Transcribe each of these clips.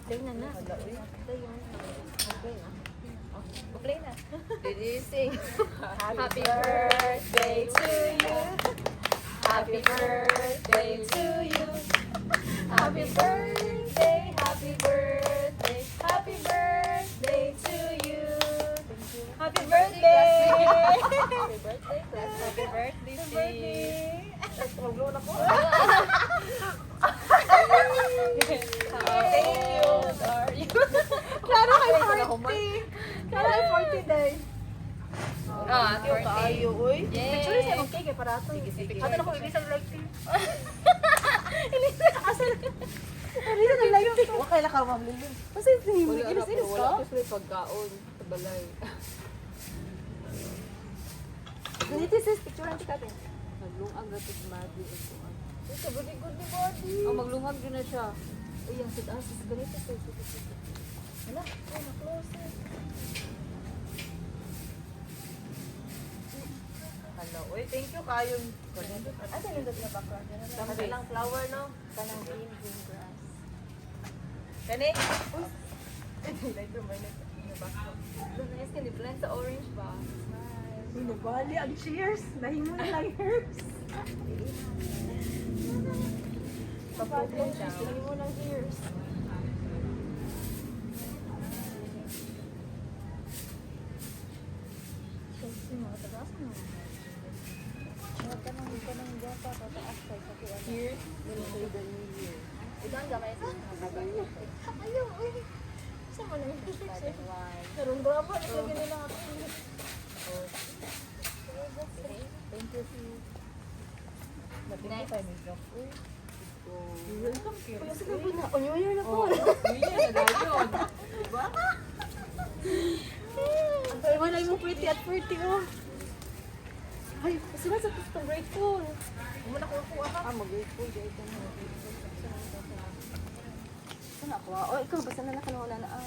Play na na. Play yun. Play na. Play na. Did you sing? Happy birthday to you. Happy birthday to you. Happy birthday, happy birthday, happy birthday to you. Happy birthday! Happy birthday, class. Happy birthday, birthday. Mag-blow na po. Thank you. Sorry. Klaro kay 40. Klaro kay 40 day. Ah, Yung kaayo, uy. Yay. Picture sa akong cake, para ito. Sige, sige. Ano na ko, ilisang live team. Ilisang, asal. Ilisang ng live team. Huwag kaila ka, ma'am Lily. Kasi ilis-ilis ka? Wala ko pagkaon. Tabalay. Ganito sis, picture natin ka. Naglungag na ito madi ito. Ito, good ni body. Oh, maglungag din na siya. Uy, yung sid sis, ganito sis. Hala, ay, na-close eh. Hello. Uy, thank you kayo. Asa yung dot na background? Kasi lang flower, no? Kanang green grass. Kani? Uy! Lighter, may lighter background. Doon na yung blend sa orange ba? Smile. Uy, nabali ang cheers. Nahingo na lang herbs. Paputin siya. Nahingo ng ears. Here, say the new year. Ito ang gamay sa ayaw, uy. Saan mo naman? Narong drama. Ito nila ako. Thank you, sis. Next. Uy. Welcome, Kira. Kuya, sige po na. On New Year na po. Oh, New Year na dayon. Diba? Ang tayo mo na yung pretty at pretty, oh. Ay, sila sa pistong grateful. Muna ko kuha ka. Mag-grateful. Diyan ka na. Saan ako? Oh, ikaw, basta na nakalawala na.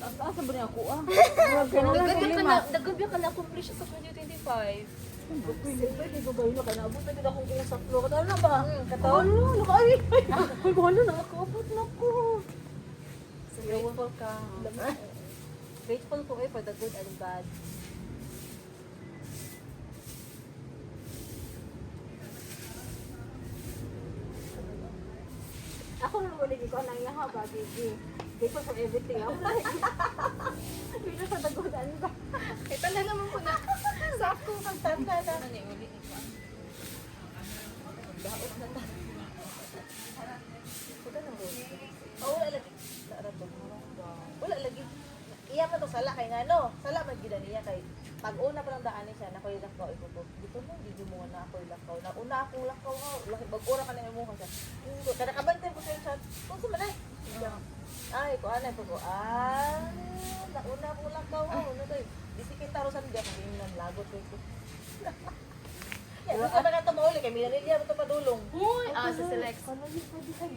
Asa ba niya ako ah? Nagabya ka na accomplish sa 2025. Pwede ko ba yun? Nakanabot na din akong kung sa floor. Kataon na ba? Kataon na. Nakaari. Ay, kung ano, nakakabot na ko. So grateful ka. Grateful ko for the good and bad. Ako na ulit ko ang nangyayang ba, Gigi. Grateful for everything. Ako na. Grateful for the good and bad. Ito na naman po na. Sakto kang tanda na. Ano ni uli ito? Daot na ta. Huwag ka nang buhay. Oh, wala lagi. Wala lagi. Iya man to sala kay ngano. Sala man gid niya kay pag una pa lang daan siya na koy lakaw iko. Dito mo di mo na koy lakaw. Na una akong lakaw ha. Lahi bag ora ka na imo ka siya. Kada kabantay mo sa chat. Kung sa manay. Ay, ko anay po ko. Na una akong lakaw ha. Ano to? Di kita rosan dia kung nang lagot ko. Ya, sa mga tumuli kay Minanilya to padulong. Uy! Ah, sa select.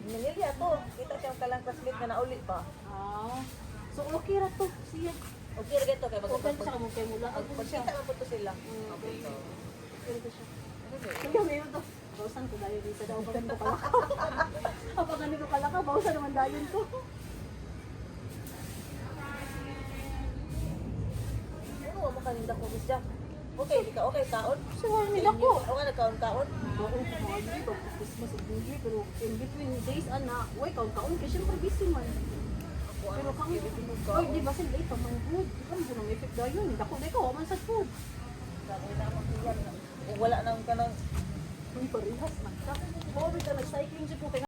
Minanilya to. Kita siyang kalang classmate nga nauli pa. Ah. So okay ra to siya. Okay ra to kay Okay siya kamo kay mula. pagkita man po to sila. Okay. Okay to siya. Sige, mayroon to. Bawsan ko dayon dito daw. Pag ganito kalakaw. Kapag ganito kalakaw, bawsan naman dayon ko. Ano mo kaninda ko bisya? Okay, di ka okay taon? Sure, nila ko. O nga nagkaon-taon? Baon ko mga agree pag Christmas ug New Year, pero in between days ana, way kaon kasi syempre busy man. Pero kang oy di ba sila ito man good. Di ba mo nang effect dayon. Dako dai ko man sa food. Sabi na ako yan. Wala nang kanang Uy parehas man. Tapos mo nag-cycling jud ko kay